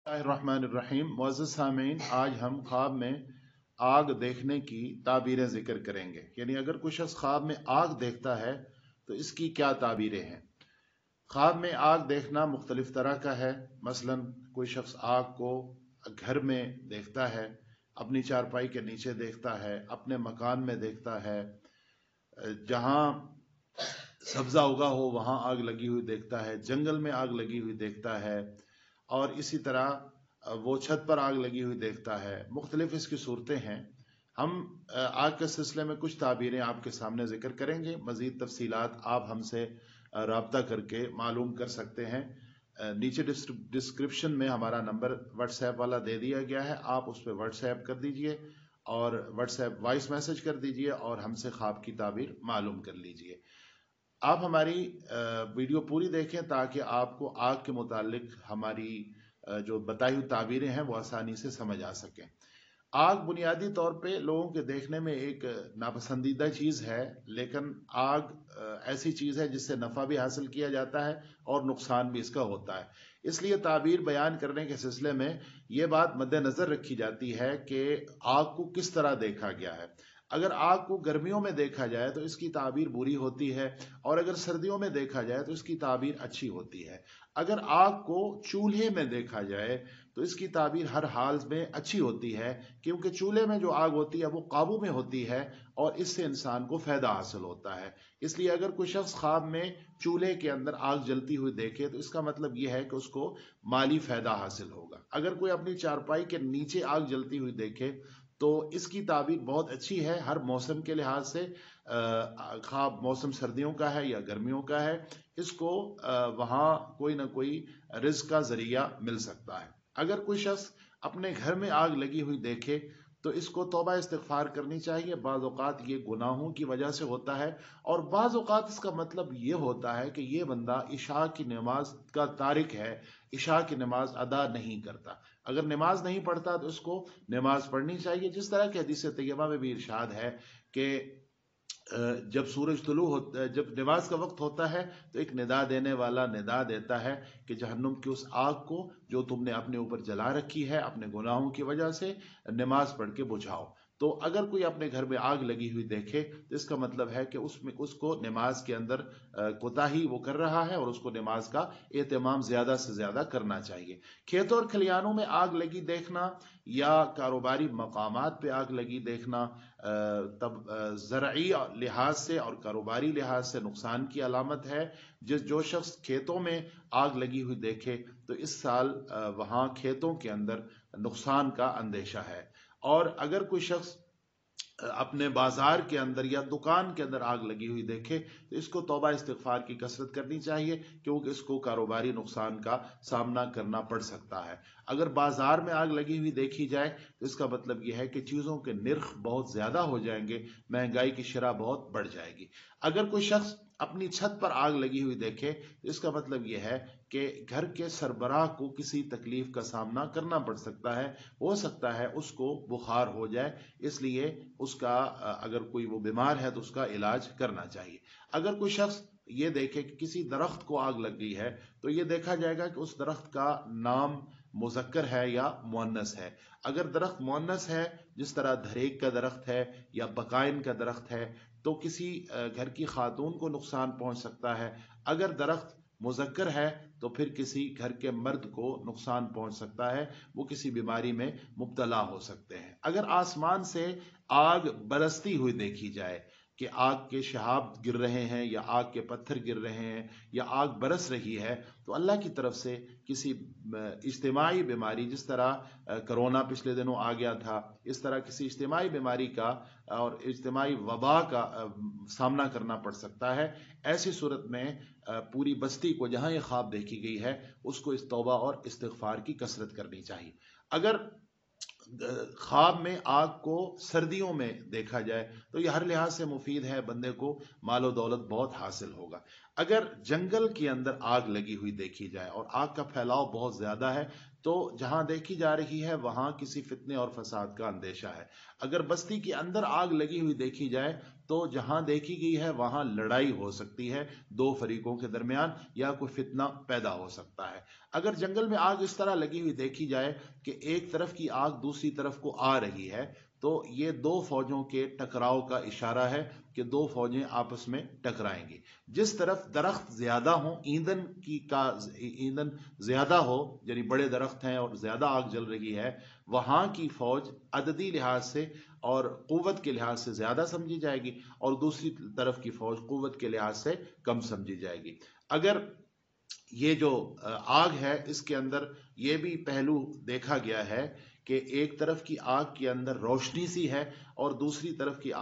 रहमानिर्रहीम। मुअज़्ज़ज़ सामीन, आज हम ख्वाब में आग देखने की ताबीरें ज़िक्र करेंगे। यानी अगर कोई शख्स ख्वाब में आग देखता है तो इसकी क्या ताबीरें हैं। ख्वाब में आग देखना मुख्तलिफ तरह का है। मसलन कोई शख्स आग को घर में देखता है, अपनी चारपाई के नीचे देखता है, अपने मकान में देखता है, जहाँ सब्जा उगा हो वहाँ आग लगी हुई देखता है, जंगल में आग लगी हुई देखता है, और इसी तरह वो छत पर आग लगी हुई देखता है। मुख्तलिफ इसकी सूरतें हैं। हम आग के सिलसिले में कुछ ताबीरें आपके सामने जिक्र करेंगे। मज़ीद तफसीलात आप हमसे राब्ता करके मालूम कर सकते हैं। नीचे डिस्क्रिप्शन में हमारा नंबर व्हाट्सएप वाला दे दिया गया है, आप उस पर व्हाट्सएप कर दीजिए और व्हाट्सएप वॉइस मैसेज कर दीजिए और हमसे ख्वाब की ताबीर मालूम कर लीजिए। आप हमारी वीडियो पूरी देखें ताकि आपको आग के मुतालिक हमारी जो बताई हुई ताबीरें हैं वो आसानी से समझ आ सकें। आग बुनियादी तौर पे लोगों के देखने में एक नापसंदीदा चीज़ है, लेकिन आग ऐसी चीज़ है जिससे नफ़ा भी हासिल किया जाता है और नुकसान भी इसका होता है। इसलिए ताबीर बयान करने के सिलसिले में ये बात मद्देनज़र रखी जाती है कि आग को किस तरह देखा गया है। अगर आग को गर्मियों में देखा जाए तो इसकी ताबीर बुरी होती है, और अगर सर्दियों में देखा जाए तो इसकी ताबीर अच्छी होती है। अगर आग को चूल्हे में देखा जाए तो इसकी ताबीर हर हाल में अच्छी होती है, क्योंकि चूल्हे में जो आग होती है वो काबू में होती है और इससे इंसान को फायदा हासिल होता है। इसलिए अगर कोई शख्स ख्वाब में चूल्हे के अंदर आग जलती हुई देखे तो इसका मतलब यह है कि उसको माली फायदा हासिल होगा। अगर कोई अपनी चारपाई के नीचे आग जलती हुई देखे तो इसकी ताबीर बहुत अच्छी है हर मौसम के लिहाज से। ख्वाब मौसम सर्दियों का है या गर्मियों का है, इसको वहाँ कोई ना कोई रिज़्क का जरिया मिल सकता है। अगर कोई शख्स अपने घर में आग लगी हुई देखे तो इसको तौबा इस्तिग़फ़ार करनी चाहिए। बाज़ औक़ात ये गुनाहों की वजह से होता है, और बाज़ औक़ात इसका मतलब ये होता है कि ये बंदा इशा की नमाज का तारिक है, इशा की नमाज अदा नहीं करता। अगर नमाज नहीं पढ़ता तो इसको नमाज पढ़नी चाहिए। जिस तरह की हदीस तैयबा में भी इरशाद है कि जब सूरज तुलू होता है, जब नमाज का वक्त होता है तो एक निदा देने वाला निदा देता है कि जहन्नुम की उस आग को जो तुमने अपने ऊपर जला रखी है अपने गुनाहों की वजह से, नमाज पढ़ के बुझाओ। तो अगर कोई अपने घर में आग लगी हुई देखे तो इसका मतलब है कि उसमें उसको नमाज के अंदर कोताही वो कर रहा है और उसको नमाज का एहतमाम ज्यादा से ज्यादा करना चाहिए। खेतों और खलियानों में आग लगी देखना या कारोबारी मकामात पे आग लगी देखना तब ज़रई लिहाज से और कारोबारी लिहाज से नुकसान की अलामत है। जो शख्स खेतों में आग लगी हुई देखे तो इस साल वहाँ खेतों के अंदर नुकसान का अंदेशा है। और अगर कोई शख्स अपने बाजार के अंदर या दुकान के अंदर आग लगी हुई देखे तो इसको तौबा इस्तिग़फ़ार की कसरत करनी चाहिए, क्योंकि इसको कारोबारी नुकसान का सामना करना पड़ सकता है। अगर बाजार में आग लगी हुई देखी जाए तो इसका मतलब यह है कि चीज़ों के निर्ख बहुत ज़्यादा हो जाएंगे, महंगाई की शरह बहुत बढ़ जाएगी। अगर कोई शख्स अपनी छत पर आग लगी हुई देखे तो इसका मतलब यह है कि घर के सरबराह को किसी तकलीफ का सामना करना पड़ सकता है। हो सकता है उसको बुखार हो जाए, इसलिए उसका अगर कोई वो बीमार है तो उसका इलाज करना चाहिए। अगर कोई शख्स ये देखे कि किसी दरख्त को आग लग गई है तो ये देखा जाएगा कि उस दरख्त का नाम मुज़क्कर है या मुअन्नस है। अगर दरख्त मुअन्नस है, जिस तरह धरेक का दरख्त है या बकाइन का दरख्त है, तो किसी घर की खातून को नुकसान पहुंच सकता है। अगर दरख्त मुज़क्कर है तो फिर किसी घर के मर्द को नुकसान पहुंच सकता है, वो किसी बीमारी में मुब्तला हो सकते हैं। अगर आसमान से आग बरसती हुई देखी जाए कि आग के शहाब गिर रहे हैं या आग के पत्थर गिर रहे हैं या आग बरस रही है, तो अल्लाह की तरफ से किसी इज्तिमाई बीमारी, जिस तरह कोरोना पिछले दिनों आ गया था, इस तरह किसी इज्तिमाई बीमारी का और इज्तिमाई वबा का सामना करना पड़ सकता है। ऐसी सूरत में पूरी बस्ती को जहां ये ख्वाब देखी गई है उसको इस तौबा और इस्तिग़फ़ार की कसरत करनी चाहिए। अगर ख्वाब में आग को सर्दियों में देखा जाए तो यह हर लिहाज से मुफीद है, बंदे को मालो दौलत बहुत हासिल होगा। अगर जंगल के अंदर आग लगी हुई देखी जाए और आग का फैलाव बहुत ज्यादा है तो जहां देखी जा रही है वहां किसी फितने और फसाद का अंदेशा है। अगर बस्ती के अंदर आग लगी हुई देखी जाए تو جہاں دیکھی گئی ہے وہاں لڑائی ہو سکتی ہے دو فریقوں کے درمیان یا کوئی فتنہ پیدا ہو سکتا ہے۔ اگر جنگل میں آگ اس طرح لگی ہوئی دیکھی جائے کہ ایک طرف کی آگ دوسری طرف کو آ رہی ہے تو یہ دو فوجوں کے ٹکراؤ کا اشارہ ہے کہ دو فوجیں آپس میں ٹکرائیں گی۔ جس طرف درخت زیادہ ہوں، ایندھن زیادہ ہو، یعنی بڑے درخت ہیں اور زیادہ آگ جل رہی ہے، وہاں کی فوج عددی لحاظ سے اور قوت کے لحاظ سے زیادہ سمجھی جائے گی اور دوسری طرف کی فوج قوت کے لحاظ سے کم سمجھی جائے گی۔ اگر یہ جو آگ ہے اس کے اندر یہ بھی پہلو دیکھا گیا ہے کہ ایک طرف کی آگ کے اندر روشنی سی ہے اور دوسری طرف کی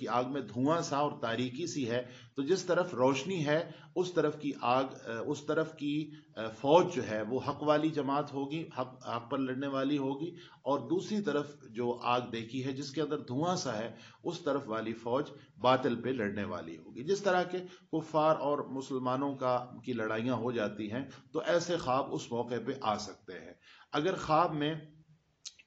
آگ میں دھواں سا اور تاریکی سی ہے، تو جس طرف روشنی ہے اس طرف کی فوج جو ہے وہ حق والی جماعت ہوگی، حق پر لڑنے والی ہوگی، اور دوسری طرف جو آگ دیکھی ہے جس کے اندر دھواں سا ہے اس طرف والی فوج باطل پہ لڑنے والی ہوگی۔ جس طرح کے کفار اور مسلمانوں کی لڑائیاں ہو جاتی ہیں تو ایسے خواب اس موقع پہ آ سکتے ہیں۔ اگر خواب میں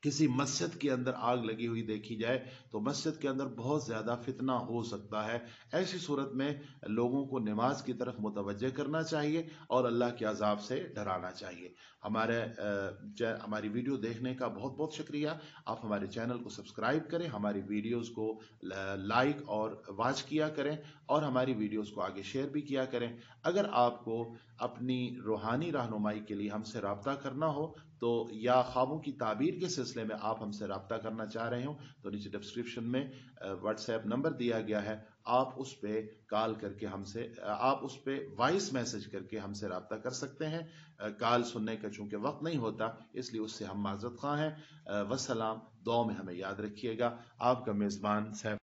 کسی مسجد کے اندر آگ لگی ہوئی دیکھی جائے تو مسجد کے اندر بہت زیادہ فتنہ ہو سکتا ہے۔ ایسی صورت میں لوگوں کو نماز کی طرف متوجہ کرنا چاہیے اور اللہ کے عذاب سے ڈرانا چاہیے۔ ہماری ویڈیو دیکھنے کا بہت بہت شکریہ۔ آپ ہمارے چینل کو سبسکرائب کریں، ہماری ویڈیوز کو لائک اور واچ کیا کریں اور ہماری ویڈیوز کو آگے شیئر بھی کیا کریں۔ اگر آپ کو اپنی روحانی رہنمائی کے لیے ہم سے رابطہ کرنا ہو تو یا خوابوں کی تعبیر کے سلسلے میں آپ ہم سے رابطہ کرنا چاہ رہے ہوں تو نیچے ڈسکرپشن میں واٹس ایپ نمبر دیا گیا ہے، آپ اس پہ کال کر کے آپ اس پہ وائس میسج کر کے ہم سے رابطہ کر سکتے ہیں۔ کال سننے کا چونکہ وقت نہیں ہوتا اس لیے اس سے ہم معذرت خواہ ہیں۔ والسلام، دعاؤں میں ہمیں یاد رکھیے گا۔ آپ کا میزبان سیف